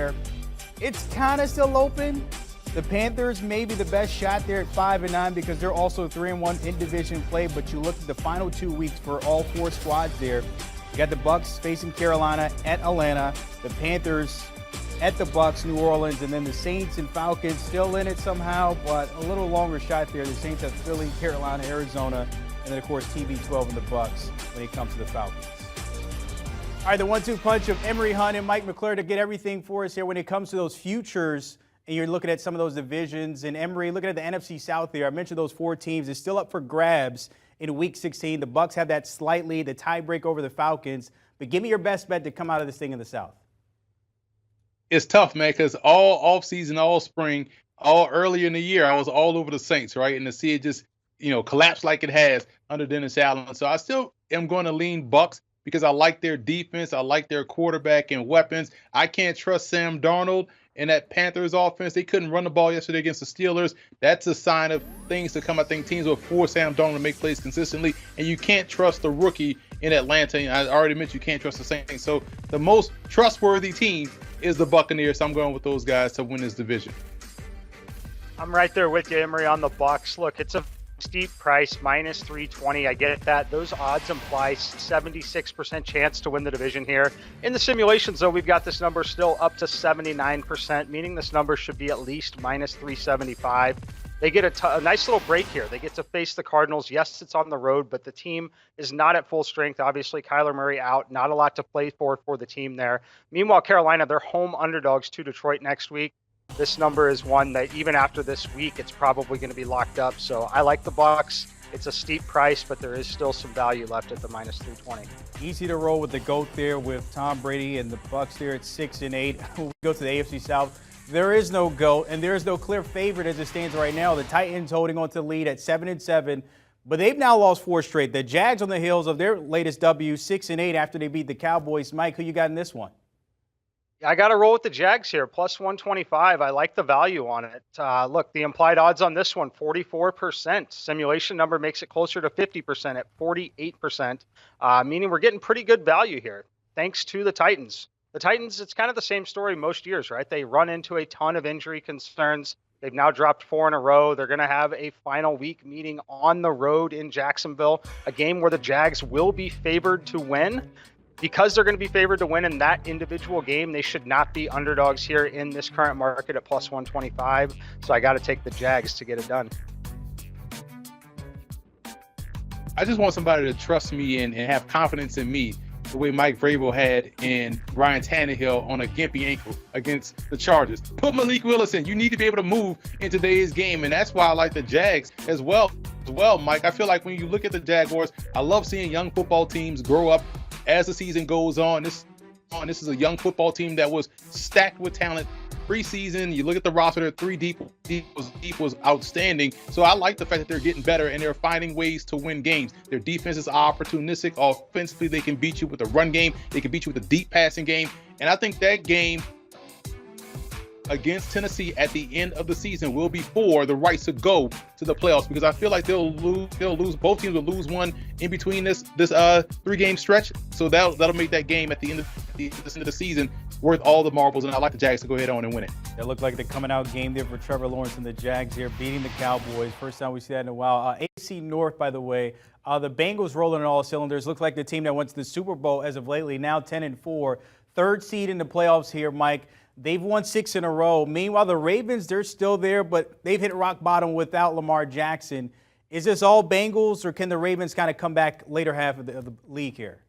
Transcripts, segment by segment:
there. It's kind of still open. The Panthers may be the best shot there at 5-9 because they're also 3-1 in division play. But you look at the final 2 weeks for all 4 squads there. You got the Bucs facing Carolina at Atlanta, the Panthers at the Bucs, New Orleans, and then the Saints and Falcons still in it somehow, but a little longer shot there. The Saints have Philly, Carolina, Arizona, and then of course TB12 and the Bucs when it comes to the Falcons. All right, the 1-2 punch of Emory Hunt and Mike McClure to get everything for us here when it comes to those futures. And you're looking at some of those divisions. And Emory, looking at the NFC South there, I mentioned those 4 teams. It's still up for grabs in Week 16. The Bucs have that slight lead, the tiebreak over the Falcons. But give me your best bet to come out of this thing in the South. It's tough, man, because all offseason, all spring, all earlier in the year, I was all over the Saints, right? And to see it just, collapse like it has under Dennis Allen. So I still am going to lean Bucs because I like their defense. I like their quarterback and weapons. I can't trust Sam Darnold in that Panthers offense. They couldn't run the ball yesterday against the Steelers. That's a sign of things to come. I think teams will force Sam Darnold to make plays consistently, and you can't trust the rookie in Atlanta. And I already mentioned you can't trust the Saints. So the most trustworthy team is the Buccaneers. So I'm going with those guys to win this division. I'm right there with you, Emory, on the Bucs. Look, it's a steep price, minus 320. I get that. Those odds imply 76% chance to win the division here. In the simulations, though, we've got this number still up to 79%, meaning this number should be at least minus 375. They get a nice little break here. They get to face the Cardinals. Yes, it's on the road, but the team is not at full strength. Obviously, Kyler Murray out. Not a lot to play for the team there. Meanwhile, Carolina, they're home underdogs to Detroit next week. This number is one that even after this week, it's probably going to be locked up. So I like the Bucs. It's a steep price, but there is still some value left at the minus 320. Easy to roll with the GOAT there with Tom Brady and the Bucs there at 6-8. We go to the AFC South. There is no GOAT, and there is no clear favorite as it stands right now. The Titans holding on to the lead at 7-7, but they've now lost 4 straight. The Jags on the heels of their latest W, 6-8 after they beat the Cowboys. Mike, who you got in this one? I got to roll with the Jags here, plus 125. I like the value on it. Look, the implied odds on this one, 44%. Simulation number makes it closer to 50% at 48%, meaning we're getting pretty good value here, thanks to the Titans. The Titans, it's kind of the same story most years, right? They run into a ton of injury concerns. They've now dropped 4 in a row. They're going to have a final week meeting on the road in Jacksonville, a game where the Jags will be favored to win. Because they're going to be favored to win in that individual game, they should not be underdogs here in this current market at plus 125. So I got to take the Jags to get it done. I just want somebody to trust me and have confidence in me the way Mike Vrabel had in Ryan Tannehill on a gimpy ankle against the Chargers. Put Malik Willis in. You need to be able to move in today's game, and that's why I like the Jags as well, Mike. I feel like when you look at the Jaguars, I love seeing young football teams grow up as the season goes on. This is a young football team that was stacked with talent preseason. You look at the roster, they're 3 deep was outstanding. So I like the fact that they're getting better and they're finding ways to win games. Their defense is opportunistic. Offensively, they can beat you with the run game. They can beat you with the deep passing game. And I think that game against Tennessee at the end of the season will be for the right to go to the playoffs, because I feel like they'll lose. Both teams will lose one in between this 3-game stretch. So that'll make that game at the end of the season worth all the marbles, and I like the Jags to go ahead on and win it. That looked like the coming out game there for Trevor Lawrence and the Jags here, beating the Cowboys. First time we see that in a while. AFC North, by the way, the Bengals rolling on all cylinders. Look like the team that went to the Super Bowl as of lately, now 10-4. 3rd seed in the playoffs here, Mike. They've won 6 in a row. Meanwhile, the Ravens, they're still there, but they've hit rock bottom without Lamar Jackson. Is this all Bengals, or can the Ravens kind of come back later half of the league here?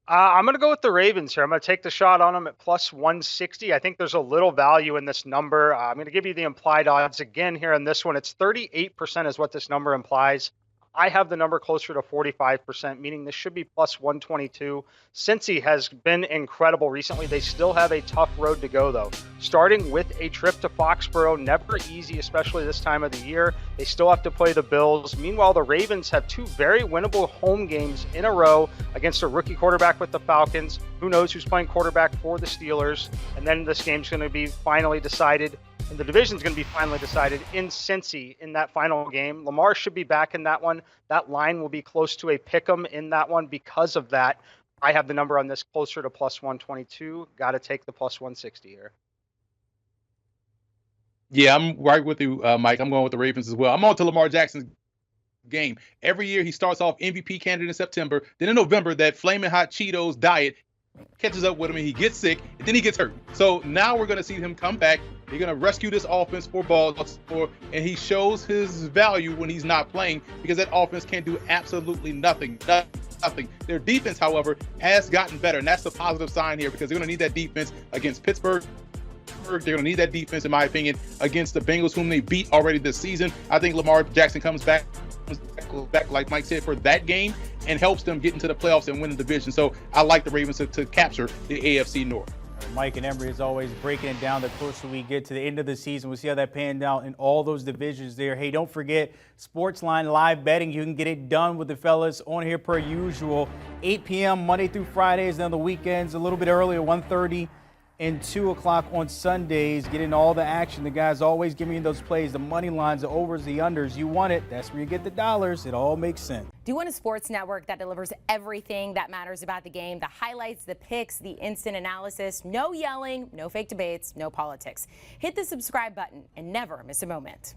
I'm going to go with the Ravens here. I'm going to take the shot on them at plus 160. I think there's a little value in this number. I'm going to give you the implied odds again here in this one. It's 38% is what this number implies. I have the number closer to 45%, meaning this should be plus 122. Cincy has been incredible recently. They still have a tough road to go, though. Starting with a trip to Foxborough, never easy, especially this time of the year. They still have to play the Bills. Meanwhile, the Ravens have 2 very winnable home games in a row against a rookie quarterback with the Falcons. Who knows who's playing quarterback for the Steelers? And then this game's going to be finally decided. And the division's going to be finally decided in Cincy in that final game. Lamar should be back in that one. That line will be close to a pick 'em in that one because of that. I have the number on this closer to plus 122. Got to take the plus 160 here. Yeah, I'm right with you, Mike. I'm going with the Ravens as well. I'm on to Lamar Jackson's game. Every year he starts off MVP candidate in September. Then in November, that flaming hot Cheetos diet catches up with him and he gets sick and then he gets hurt. So now we're going to see him come back. They're going to rescue this offense for Baltimore, and he shows his value when he's not playing because that offense can't do absolutely nothing. Nothing. Their defense, however, has gotten better, and that's the positive sign here because they're going to need that defense against Pittsburgh. They're going to need that defense, in my opinion, against the Bengals, whom they beat already this season. I think Lamar Jackson comes back, like Mike said, for that game and helps them get into the playoffs and win the division. So I like the Ravens to capture the AFC North. Mike and Emory, as always, breaking it down the closer we get to the end of the season. We'll see how that pans out in all those divisions there. Hey, don't forget, Sportsline live betting. You can get it done with the fellas on here per usual. 8 p.m. Monday through Fridays, then the weekends a little bit earlier, 1:30 and 2 o'clock on Sundays. Getting all the action. The guys always give me those plays, the money lines, the overs, the unders. You want it. That's where you get the dollars. It all makes sense. Do you want a sports network that delivers everything that matters about the game? The highlights, the picks, the instant analysis. No yelling, no fake debates, no politics. Hit the subscribe button and never miss a moment.